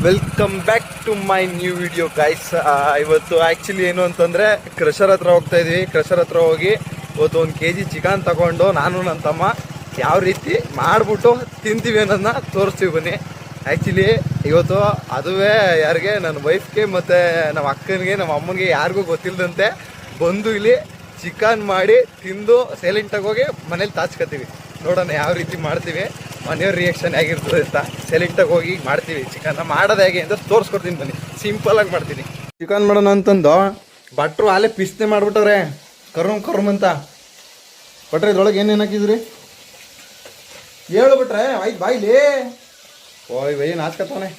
Welcome back to my new video guys. ಇವತ್ತು actually ಏನು ಅಂತಂದರೆ ಕ್ರಷರ್ ಹತ್ರ ಹೋಗ್ತಾ ಇದ್ವಿ. ಕ್ರಷರ್ ಹತ್ರ ಹೋಗಿ ಇವತ್ತು 1 kg ಚಿಕನ್ ತಗೊಂಡು ನಾನು ನನ್ನ ತಮ್ಮ ಯಾವ ರೀತಿ ಮಾಡಿಬಿಟ್ಟು ತಿಂತೀವಿ ಅನ್ನೋದನ್ನ ತೋರಿಸ್ತೀವಿ ಬನ್ನಿ. ಆ್ಯಕ್ಚುಲಿ ಇವತ್ತು ಅದುವೇ ಯಾರಿಗೆ, ನನ್ನ ವೈಫ್ಗೆ ಮತ್ತು ನಮ್ಮ ಅಕ್ಕನಿಗೆ ನಮ್ಮ ಅಮ್ಮನಿಗೆ ಯಾರಿಗೂ ಗೊತ್ತಿಲ್ಲದಂತೆ ಬಂದು ಇಲ್ಲಿ ಚಿಕನ್ ಮಾಡಿ ತಿಂದು ಸೈಲೆಂಟಾಗಿ ಹೋಗಿ ಮನೇಲಿ ತಾಚ್ಕೊತೀವಿ. ನೋಡೋಣ ಯಾವ ರೀತಿ ಮಾಡ್ತೀವಿ, ಮನೆಯವ್ರ ರಿಯಾಕ್ಷನ್ ಆಗಿರ್ತದೆ ಅಂತ. ಸೈಲೆಂಟಾಗಿ ಹೋಗಿ ಮಾಡ್ತೀವಿ. ಚಿಕನ್ನ ಮಾಡೋದು ಹೇಗೆ ಅಂತ ತೋರಿಸ್ಕೊಡ್ತೀನಿ ಬನ್ನಿ. ಸಿಂಪಲಾಗಿ ಮಾಡ್ತೀನಿ. ಚಿಕನ್ ಮಾಡೋಣ ಅಂತಂದು ಭಟ್ರು ಅಲ್ಲೇ ಪಿಸ್ತೆ ಮಾಡಿಬಿಟ್ಟವ್ರೆ ಕರ್ಮ್ ಅಂತ. ಭಟ್ರೆ ಇದ್ರೊಳಗೆ ಏನೇನು ಹಾಕಿದ್ರಿ ಹೇಳು ಬಿಟ್ರೆ ಆಯ್ತು ಬಾಯ್ಲಿ. ಓಯ್ ಬೈ ನಾಚ್ಕತ್ತವನೆ.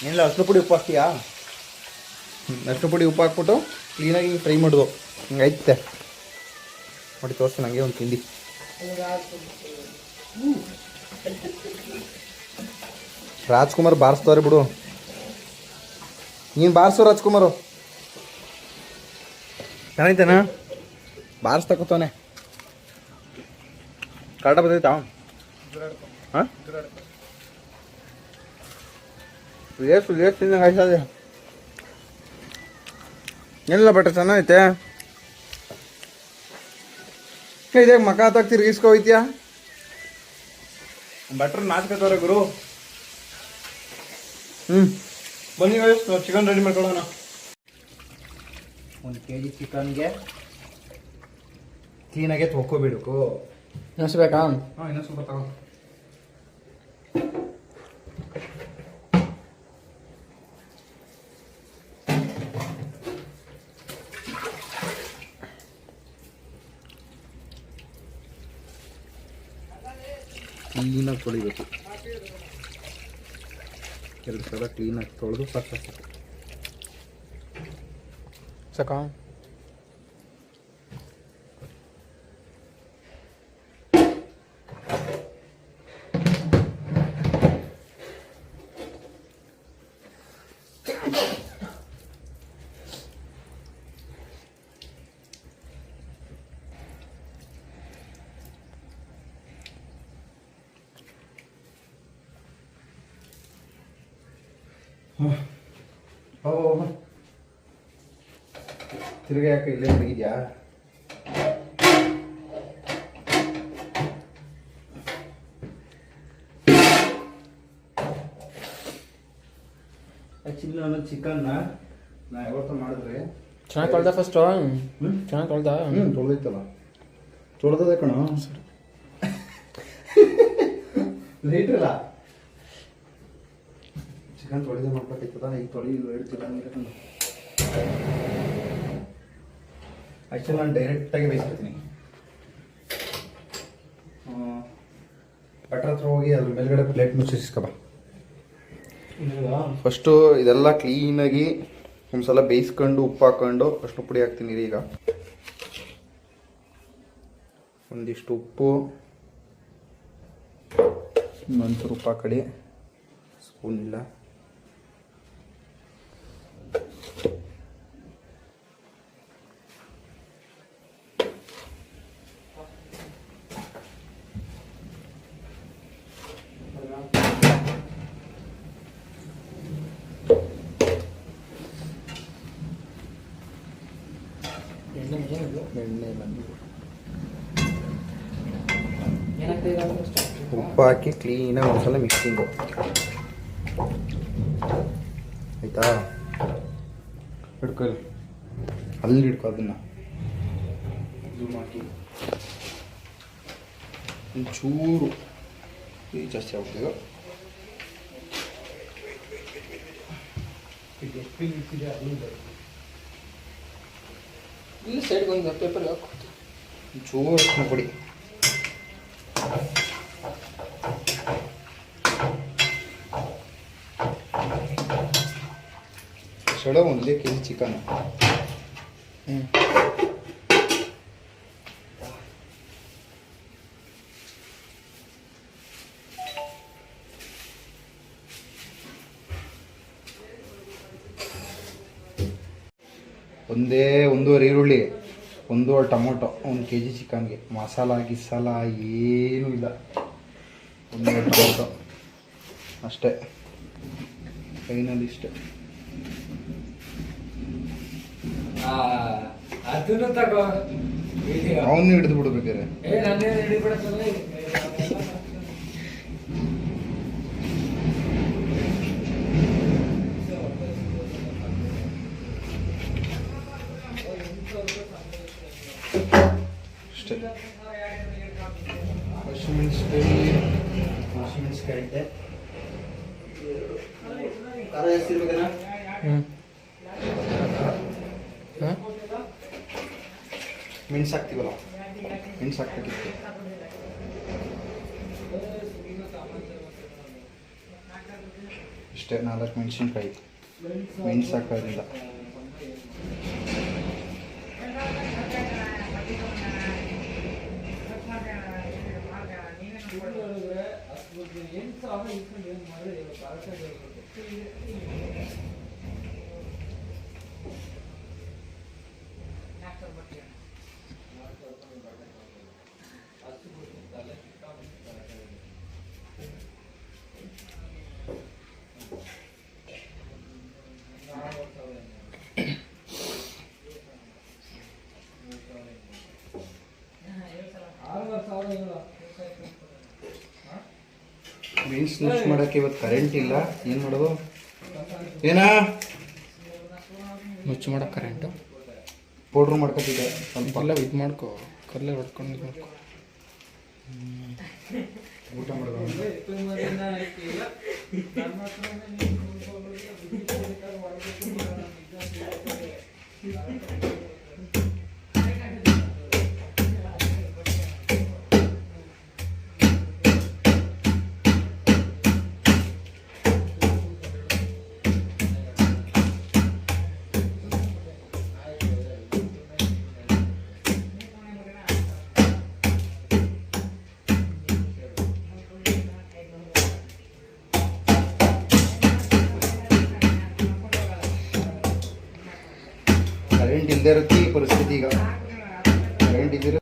ಏನಿಲ್ಲ, ಅರ್ಶಿನ ಪುಡಿ ಉಪ್ಪು ಹಾಕ್ತೀಯಾ? ಅರ್ಶಿನ ಪುಡಿ ಉಪ್ಪು ಹಾಕ್ಬಿಟ್ಟು ಕ್ಲೀನಾಗಿ ಹಿಂಗೆ ಫ್ರೈ ಮಾಡೋದು. ಹಿಂಗೆ ಐತೆ ನೋಡಿ, ತೋರಿಸ್ತೀನಿ ಹಂಗೆ ಒಂದು ತಿಂಡಿ. ರಾಜ್ಕುಮಾರ್ ಬಾರಿಸ್ತವ್ರೆ ಬಿಡು. ನೀನು ಬಾರಿಸು ರಾಜ್ಕುಮಾರು. ಚೆನ್ನಾಯ್ತೇನಾ? ಬಾರಿಸ್ತಕೋತಾನೆ. ಕಾಟ ಬರ್ತೈತಾ? ಹಾಂ, ಎಷ್ಟು ತಿಂದಂಗೆ ಆಯ್ತದೆ. ಏನಿಲ್ಲ ಬಟ್ರೆ ಚೆನ್ನಾಗೈತೆ. ಇದೇ ಮಕ ಹತ್ತಾಗ ತಿರ್ಗಿಸ್ಕೊ ಹೋಯ್ತೀಯಾ? ಬಟ್ರ್ ನಾಚ್ಕತ್ತವ್ರೆ ಗುರು. ಬನ್ನಿ ಚಿಕನ್ ರೆಡಿ ಮಾಡ್ಕೊಳ್ಳೋಣ. 1 kg ಚಿಕನ್ಗೆ ಕ್ಲೀನಾಗೆ ತೊಳ್ಕೊಬಿಡ್ಬೇಕು. ಇನ್ನಿಸ್ಬೇಕಾ? ಹಾಂ, ಇನ್ನೂ ಸ್ವಲ್ಪ ತಗೋ. ಕ್ಲೀನಾಗಿ ತೊಳಿಬೇಕು. 2 ಸಲ ಕ್ಲೀನಾಗಿ ತೊಳೆದು ಸಾಕು. ಸಾಕಾ? ತಿರುಗಿ ಯಾಕೆ ಇಲ್ಲೇ ಮಡಗಿದ್ಯಾ? ಆ್ಯಕ್ಚುಲಿ ನಾನು ಚಿಕನ್ನ ಯಾವತ್ತೂ ಮಾಡಿದ್ರೆ ಚೆನ್ನಾಗಿ ತೊಳ್ದ ಫಸ್ಟು. ಚೆನ್ನಾಗಿ ತೊಳ್ದ. ತೊಳೆದೈತಲ್ಲ, ತೊಳೆದದೆ ಕಣ. ಲೈಟ್ರಲ್ಲ ಚಿಕನ್ ತೊಳೆದೇ ಮಾಡ್ಬೇಕಿತ್ತದ. ಈಗ ತೊಳಿ ಹೇಳ್ತಿಲ್ಲ ನೀರನ್ನು. ಆ್ಯಕ್ಚುಲಿ ನಾನು ಡೈರೆಕ್ಟಾಗಿ ಬೇಯಿಸ್ಕೊತೀನಿ. ಬಟ್ರ್ ಹತ್ರ ಹೋಗಿ ಅದ್ರ ಮೇಲ್ಗಡೆ ಪ್ಲೇಟ್ ಮುಚ್ಚಿಸ್ಕೊಬ. ಫಸ್ಟು ಇದೆಲ್ಲ ಕ್ಲೀನಾಗಿ ಒಂದ್ಸಲ ಬೇಯಿಸ್ಕೊಂಡು ಉಪ್ಪು ಹಾಕೊಂಡು ಅಷ್ಟು ಪುಡಿ ಹಾಕ್ತೀನಿ. ಈಗ ಒಂದಿಷ್ಟು ಉಪ್ಪು, ಇನ್ನೊಂಚೂರು ಉಪ್ಪು ಹಾಕಡಿ. ಸ್ಪೂನ್ ಇಲ್ಲ. ಎಣ್ಣೆ ಉಪ್ಪು ಹಾಕಿ ಕ್ಲೀನಾಗಿ ಒಂದ್ಸಲ ಮಿಕ್ಸಿಂಗು ಆಯಿತಾ. ಹಿಡ್ಕೊ, ಅಲ್ಲಿ ಹಿಡ್ಕೊ. ಅದನ್ನು ಝೂಮ್ ಹಾಕಿ ಒಂಚೂರು ಜಾಸ್ತಿ ಆಗ್ಬಿಟ್ಟಿದೆ. ಇಲ್ಲಿ ಸೈಡ್ಗೆ ಒಂದು ಪೇಪರ್ ಹಾಕು. ಒಂಚೂರು ಅರಿಶಿನ ಪುಡಿ. ಸಡ 1 kg ಚಿಕನ್. ಒಂದೂವರೆ ಈರುಳ್ಳಿ, 1 ಟೊಮೊಟೊ, 1 kg ಚಿಕನ್ಗೆ. ಮಸಾಲ ಗಿಸಾಲ ಏನೂ ಇಲ್ಲ. 1 ಟೊಮೊಟೊ ಅಷ್ಟೇ. ಫೈನಲ್ ಇಷ್ಟ. ಅದನ್ನು ತಗೋ. ಅವನು ಹಿಡಿದು ಬಿಡ್ಬೇಕಾರೆ. ನನ್ನೇನು ಹಿಡಿಬಿಡತ್ತಲ್ಲ. ಅಷ್ಟೇ. ಹಸಿಮೆಣಸಿನಕಾಯಿ ಐತೆ. ಖಾರ ಜಾಸ್ತಿ ಇರ್ಬೇಕೇನ? ಮೆಣಸು ಹಾಕ್ತೀವಲ್ಲ, ಮೆಣಸು ಹಾಕ್ಬೇಕಿತ್ತು. ಇಷ್ಟೇ 4 ಮೆಣಸಿನ್ಕಾಯಿ. ಮೆಣಸು ಹಾಕೋದ್ರಿಂದ ಮೆಣಸು ನುಚ್ಚು ಮಾಡೋಕ್ಕೆ ಇವತ್ತು ಕರೆಂಟ್ ಇಲ್ಲ. ಏನು ಮಾಡೋದು? ಏನಾ ಮುಚ್ಚು ಮಾಡೋಕೆ ಕರೆಂಟು ಪೌಡ್ರ್ ಮಾಡ್ಕೊತಿದ್ದೆ ಸ್ವಲ್ಪ. ಎಲ್ಲ ಇದು ಮಾಡ್ಕೊ, ಕಲ್ಲಲ್ಲಿ ಹೊಡ್ಕೊಂಡು ಇದು ಮಾಡ್ಕೊ. ಊಟ ಮಾಡೋದು. ಕರೆಂಟ್ ಇಲ್ಲದೆ ಇರುತ್ತೆ ಈ ಪರಿಸ್ಥಿತಿ ಈಗ. ಕರೆಂಟ್ ಇದ್ದಿರೋ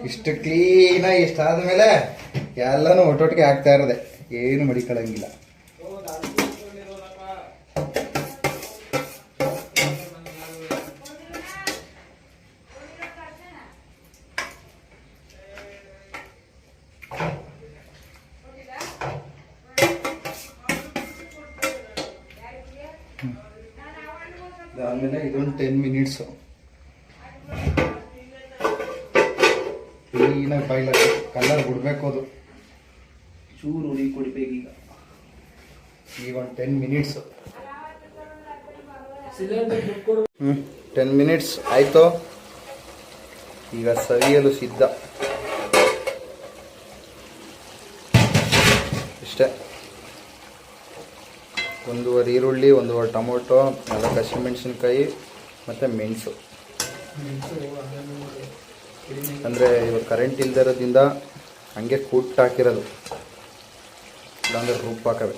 ಇಷ್ಟು ಕ್ಲೀನಾಗಿ ಇಷ್ಟಾದ್ಮೇಲೆ ಎಲ್ಲನೂ ಒಟ್ಟೊಟ್ಟಿಗೆ ಆಗ್ತಾ ಇರೋದೆ, ಏನು ಮಡಿಕೊಳ್ಳಂಗಿಲ್ಲ. ಆಮೇಲೆ ಇದೊಂದು 10 ಮಿನಿಟ್ಸು ಕ್ಲೀನಾಗಿ ಬಾಯ್ಲ ಕಲರ್ ಬಿಡ್ಬೇಕು. ಅದು ಚೂರು ಉರಿ ಕೊಡ್ಬೇಕು ಈಗ ಒಂದು 10 ಮಿನಿಟ್ಸು. 10 ಮಿನಿಟ್ಸ್ ಆಯಿತು. ಈಗ ಸವಿಯಲು ಸಿದ್ಧ. ಇಷ್ಟೇ. 1 ಈರುಳ್ಳಿ, 1 ಟೊಮೊಟೊ, 4 ಹಸಿಮೆಣಸಿನ್ಕಾಯಿ ಮತ್ತು ಮೆಣಸು. ಅಂದರೆ ಇವತ್ತು ಕರೆಂಟ್ ಇಲ್ಲದೆ ಇರೋದ್ರಿಂದ ಹಂಗೆ ಕೂಟ್ಟು ಹಾಕಿರೋದು, ಇಲ್ಲಾಂದರೆ ರುಬ್ಬಾಕವೆ.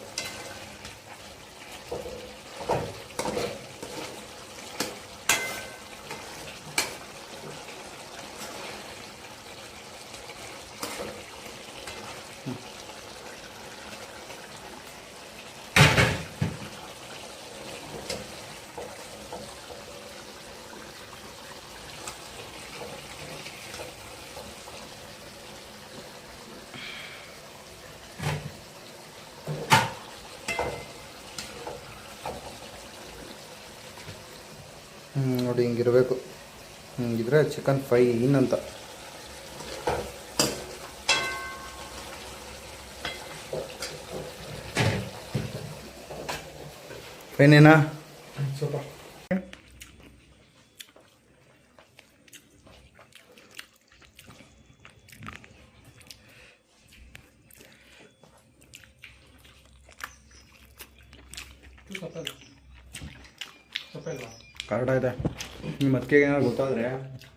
ನೋಡಿ ಹಿಂಗಿರಬೇಕು. ಹಿಂಗಿದ್ರೆ ಚಿಕನ್ ಫೈನ್ ಅಂತ. ಫೈನ್ ಏನಾ? ಸೂಪರ್. ಕಾರ್ಡ ಇದೆ. ನಿಮ್ಮ ಅತ್ತಿಗೆ ಏನಾದ್ರು ಗೊತ್ತಾದರೆ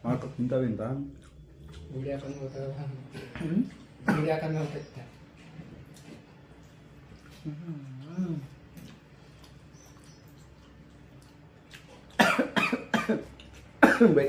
ಹಾಕು ಇಂಥವಿಂತ ವಿಡಿಯೋ ಹಾಕೊಂಡು ಗೊತ್ತಾಗ ವಿಡಿಯೋ ಹಾಕೊಂಡು ಗೊತ್ತಾಗ್ತದೆ. ಬೈ